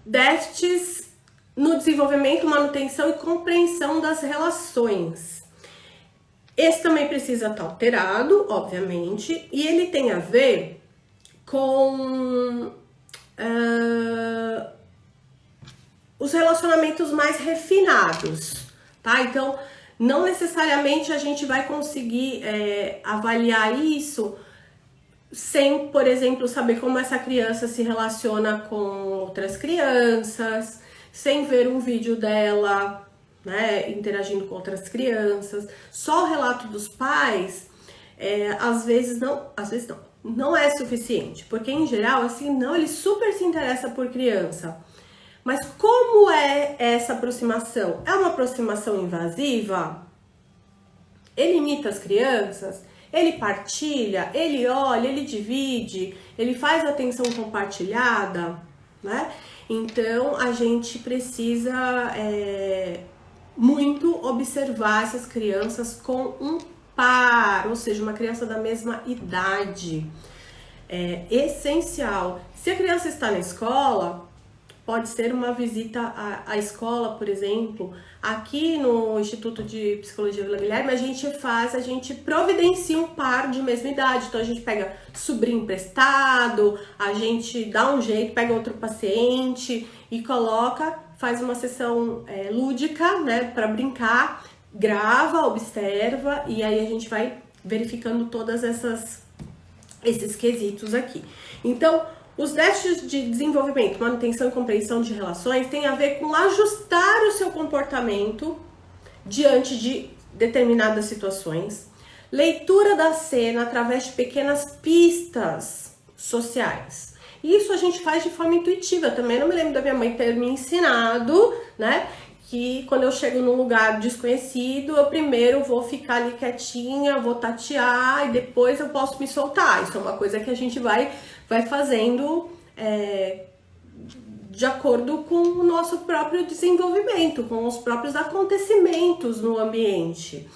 déficits no desenvolvimento, manutenção e compreensão das relações. Esse também precisa estar alterado, obviamente, e ele tem a ver com os relacionamentos mais refinados, tá? Então, não necessariamente a gente vai conseguir avaliar isso sem, por exemplo, saber como essa criança se relaciona com outras crianças, sem ver um vídeo dela, né, interagindo com outras crianças. Só o relato dos pais, às vezes não é suficiente, porque em geral, assim, não, ele super se interessa por criança. Mas como é essa aproximação? É uma aproximação invasiva? Ele imita as crianças? Ele partilha? Ele olha? Ele divide? Ele faz atenção compartilhada? Né? Então, a gente precisa muito observar essas crianças com um par, ou seja, uma criança da mesma idade. É essencial. Se a criança está na escola, pode ser uma visita à escola, por exemplo. Aqui no Instituto de Psicologia Vila Guilherme, a gente providencia um par de mesma idade. Então a gente pega sobrinho emprestado, a gente dá um jeito, pega outro paciente e coloca, faz uma sessão lúdica, né, para brincar, grava, observa e aí a gente vai verificando todas esses quesitos aqui. Então, os déficits de desenvolvimento, manutenção e compreensão de relações têm a ver com ajustar o seu comportamento diante de determinadas situações, leitura da cena através de pequenas pistas sociais. Isso a gente faz de forma intuitiva. Eu também não me lembro da minha mãe ter me ensinado, né, que quando eu chego num lugar desconhecido, eu primeiro vou ficar ali quietinha, vou tatear e depois eu posso me soltar. Isso é uma coisa que a gente vai fazendo de acordo com o nosso próprio desenvolvimento, com os próprios acontecimentos no ambiente.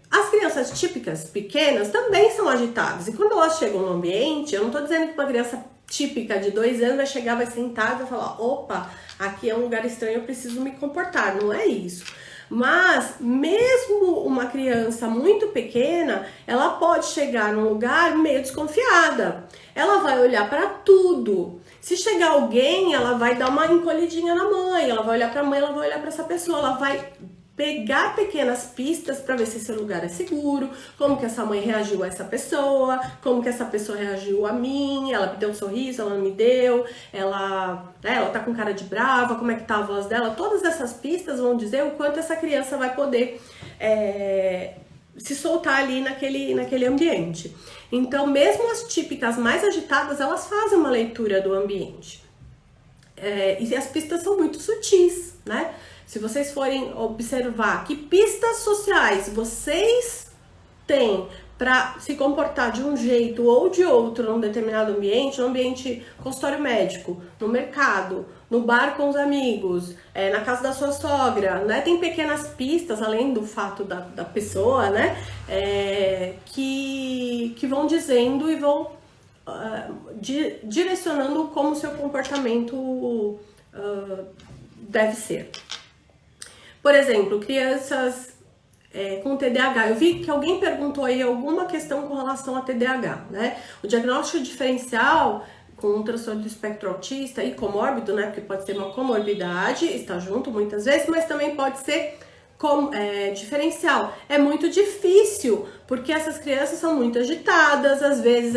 As crianças típicas pequenas também são agitadas, e quando elas chegam no ambiente, eu não estou dizendo que uma criança típica de 2 anos vai chegar, vai sentar e vai falar, opa, aqui é um lugar estranho, eu preciso me comportar. Não é isso. Mas mesmo uma criança muito pequena, ela pode chegar num lugar meio desconfiada. Ela vai olhar para tudo. Se chegar alguém, ela vai dar uma encolhidinha na mãe, ela vai olhar para a mãe, ela vai olhar para essa pessoa, ela vai pegar pequenas pistas para ver se esse lugar é seguro, como que essa mãe reagiu a essa pessoa, como que essa pessoa reagiu a mim, ela me deu um sorriso, ela não me deu, ela tá com cara de brava, como é que tá a voz dela. Todas essas pistas vão dizer o quanto essa criança vai poder se soltar ali naquele ambiente. Então, mesmo as típicas mais agitadas, elas fazem uma leitura do ambiente. E as pistas são muito sutis, né? Se vocês forem observar que pistas sociais vocês têm para se comportar de um jeito ou de outro num determinado ambiente, no ambiente consultório médico, no mercado, no bar com os amigos, na casa da sua sogra, né? Tem pequenas pistas, além do fato da pessoa, né? Que vão dizendo e vão direcionando como o seu comportamento deve ser. Por exemplo, crianças com TDAH. Eu vi que alguém perguntou aí alguma questão com relação a TDAH, né? O diagnóstico diferencial com um transtorno do espectro autista e comórbido, né? Porque pode ser uma comorbidade, está junto muitas vezes, mas também pode ser diferencial. É muito difícil, porque essas crianças são muito agitadas, às vezes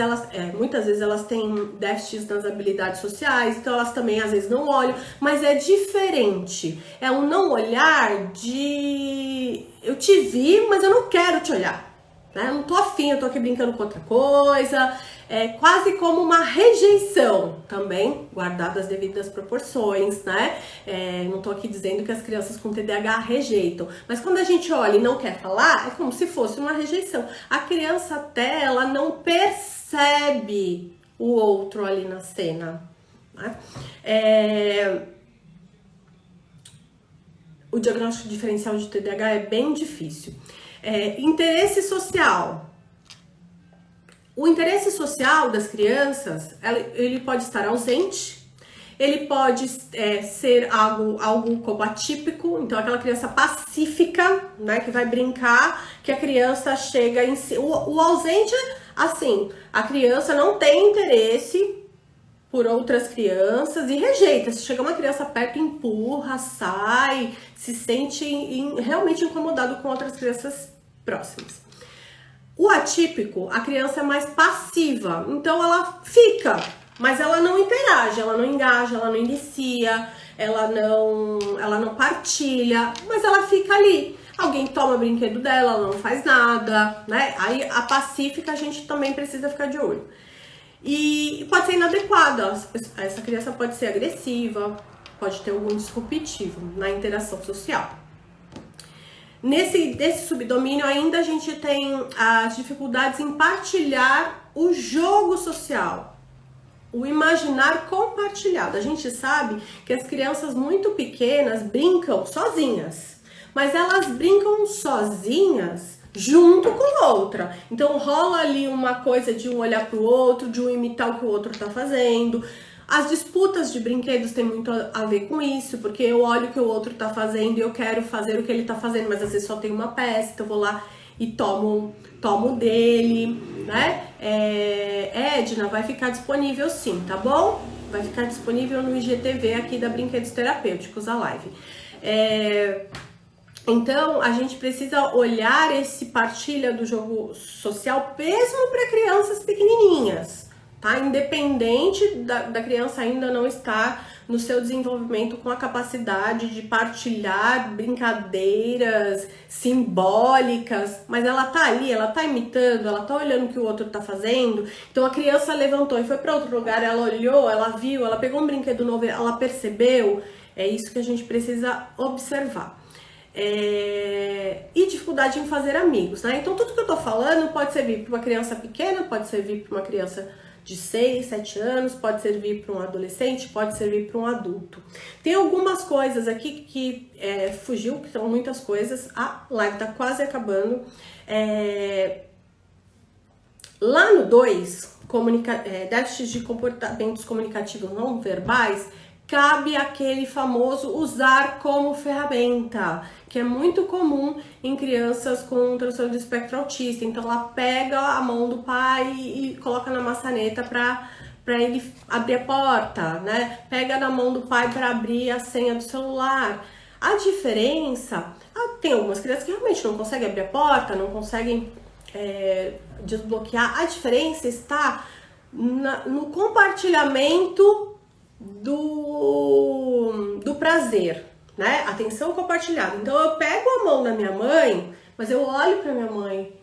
muitas vezes elas têm déficits nas habilidades sociais, então elas também às vezes não olham, mas é diferente. É um não olhar de eu te vi, mas eu não quero te olhar, né? Eu não tô afim, eu tô aqui brincando com outra coisa. É quase como uma rejeição também, guardadas as devidas proporções, né? Não tô aqui dizendo que as crianças com TDAH rejeitam, mas quando a gente olha e não quer falar, é como se fosse uma rejeição. A criança até, ela não percebe o outro ali na cena, né? O diagnóstico diferencial de TDAH é bem difícil. Interesse social. O interesse social das crianças, ele pode estar ausente, ele pode ser algo como atípico, então aquela criança pacífica, né, que vai brincar, que a criança chega em si. O ausente, assim, a criança não tem interesse por outras crianças e rejeita. Se chega uma criança perto, empurra, sai, se sente realmente incomodado com outras crianças próximas. O atípico, a criança é mais passiva, então ela fica, mas ela não interage, ela não engaja, ela não inicia, ela não partilha, mas ela fica ali. Alguém toma o brinquedo dela, ela não faz nada, né? Aí a pacífica a gente também precisa ficar de olho. E pode ser inadequada, essa criança pode ser agressiva, pode ter algum disruptivo na interação social. Nesse subdomínio ainda a gente tem as dificuldades em partilhar o jogo social, o imaginar compartilhado. A gente sabe que as crianças muito pequenas brincam sozinhas, mas elas brincam sozinhas junto com outra. Então rola ali uma coisa de um olhar pro outro, de um imitar o que o outro tá fazendo. As disputas de brinquedos têm muito a ver com isso, porque eu olho o que o outro tá fazendo e eu quero fazer o que ele tá fazendo, mas às vezes só tem uma peça, então eu vou lá e tomo dele, né? Edna, vai ficar disponível sim, tá bom? Vai ficar disponível no IGTV aqui da Brinquedos Terapêuticos, a live. Então, a gente precisa olhar esse partilha do jogo social mesmo para crianças pequenininhas, tá? Independente da criança ainda não estar no seu desenvolvimento com a capacidade de partilhar brincadeiras simbólicas, mas ela tá ali, ela tá imitando, ela tá olhando o que o outro tá fazendo. Então, a criança levantou e foi para outro lugar, ela olhou, ela viu, ela pegou um brinquedo novo, ela percebeu. É isso que a gente precisa observar. E dificuldade em fazer amigos, né? Então tudo que eu tô falando pode servir para uma criança pequena, pode servir para uma criança de 6, 7 anos, pode servir para um adolescente, pode servir para um adulto. Tem algumas coisas aqui que fugiu, que são muitas coisas. A live tá quase acabando. Lá no 2, déficit de comportamentos comunicativos não verbais, cabe aquele famoso usar como ferramenta, que é muito comum em crianças com transtorno do espectro autista. Então ela pega a mão do pai e coloca na maçaneta para ele abrir a porta, né? Pega na mão do pai para abrir a senha do celular. A diferença, tem algumas crianças que realmente não conseguem abrir a porta, não conseguem desbloquear. A diferença está no compartilhamento do prazer, né? Atenção compartilhada. Então eu pego a mão da minha mãe, mas eu olho para minha mãe,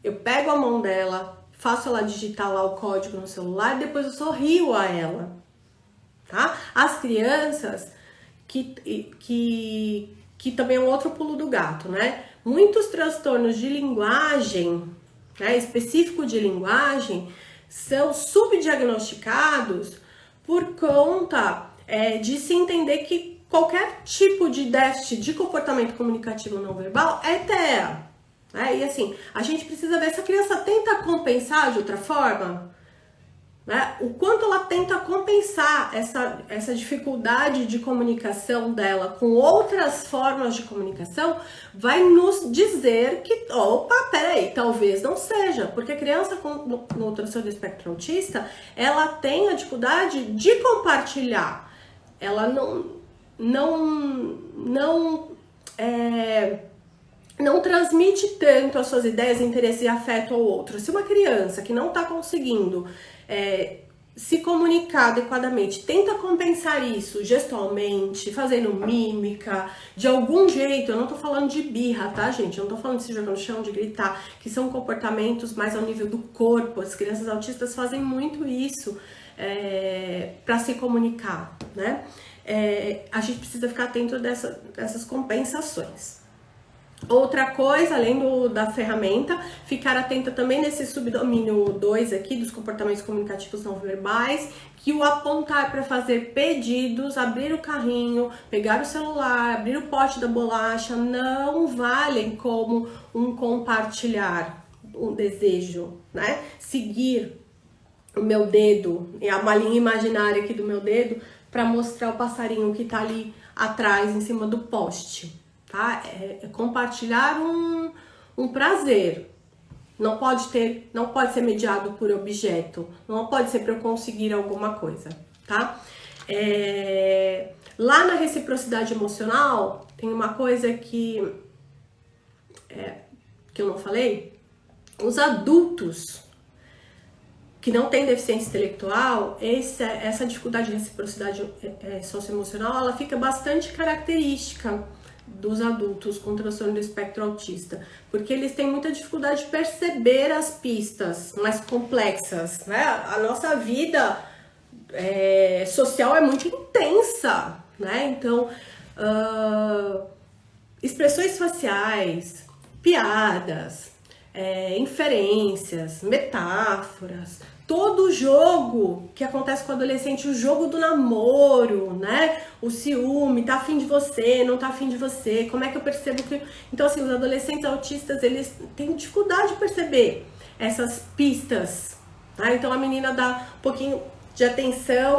eu pego a mão dela, faço ela digitar lá o código no celular e depois eu sorrio a ela, tá? As crianças que também é um outro pulo do gato, né? Muitos transtornos de linguagem, né, específico de linguagem, são subdiagnosticados por conta de se entender que qualquer tipo de déficit de comportamento comunicativo não verbal é TEA. E assim, a gente precisa ver se a criança tenta compensar de outra forma, né? O quanto ela tenta compensar essa dificuldade de comunicação dela com outras formas de comunicação vai nos dizer que, opa, peraí, talvez não seja, porque a criança no transtorno do espectro autista, ela tem a dificuldade de compartilhar, ela não transmite tanto as suas ideias, interesse e afeto ao outro. Se uma criança que não está conseguindo se comunicar adequadamente, tenta compensar isso gestualmente, fazendo mímica, de algum jeito, eu não tô falando de birra, tá, gente? Eu não tô falando de se jogar no chão, de gritar, que são comportamentos mais ao nível do corpo. As crianças autistas fazem muito isso para se comunicar, né? A gente precisa ficar atento dessas compensações. Outra coisa, além da ferramenta, ficar atenta também nesse subdomínio 2 aqui, dos comportamentos comunicativos não verbais, que o apontar para fazer pedidos, abrir o carrinho, pegar o celular, abrir o pote da bolacha, não valem como um compartilhar, um desejo, né? Seguir o meu dedo, e uma linha imaginária aqui do meu dedo, para mostrar o passarinho que tá ali atrás, em cima do poste, tá? É compartilhar um prazer. Não pode ser mediado por objeto, não pode ser para eu conseguir alguma coisa, tá? Lá na reciprocidade emocional, tem uma coisa que eu não falei. Os adultos que não têm deficiência intelectual, essa dificuldade de reciprocidade socioemocional, ela fica bastante característica dos adultos com transtorno do espectro autista, porque eles têm muita dificuldade de perceber as pistas mais complexas, né? A nossa vida social é muito intensa, né? Então, expressões faciais, piadas, inferências, metáforas, todo o jogo que acontece com o adolescente, o jogo do namoro, né? O ciúme, tá afim de você, não tá afim de você, como é que eu percebo que... Então, assim, os adolescentes autistas, eles têm dificuldade de perceber essas pistas, tá? Então, a menina dá um pouquinho de atenção,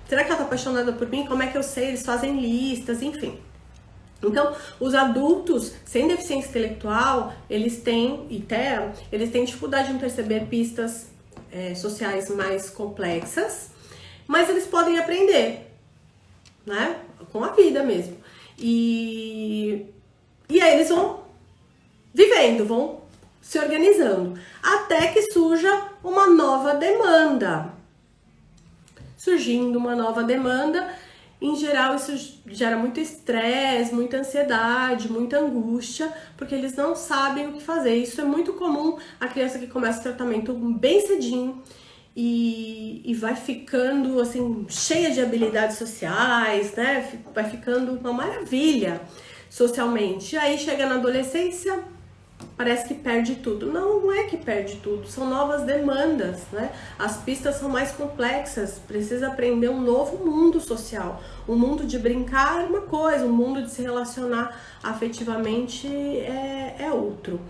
será que ela tá apaixonada por mim? Como é que eu sei? Eles fazem listas, enfim. Então, os adultos sem deficiência intelectual, eles têm dificuldade em perceber pistas sociais mais complexas, mas eles podem aprender, né? Com a vida mesmo. E aí eles vão vivendo, vão se organizando, até que surja uma nova demanda. Surgindo uma nova demanda, em geral isso gera muito estresse, muita ansiedade, muita angústia, porque eles não sabem o que fazer. Isso é muito comum a criança que começa o tratamento bem cedinho e vai ficando assim cheia de habilidades sociais, né? Vai ficando uma maravilha socialmente. E aí chega na adolescência, parece que perde tudo. Não é que perde tudo, são novas demandas, né? As pistas são mais complexas, precisa aprender um novo mundo social. O mundo de brincar é uma coisa, o mundo de se relacionar afetivamente é outro.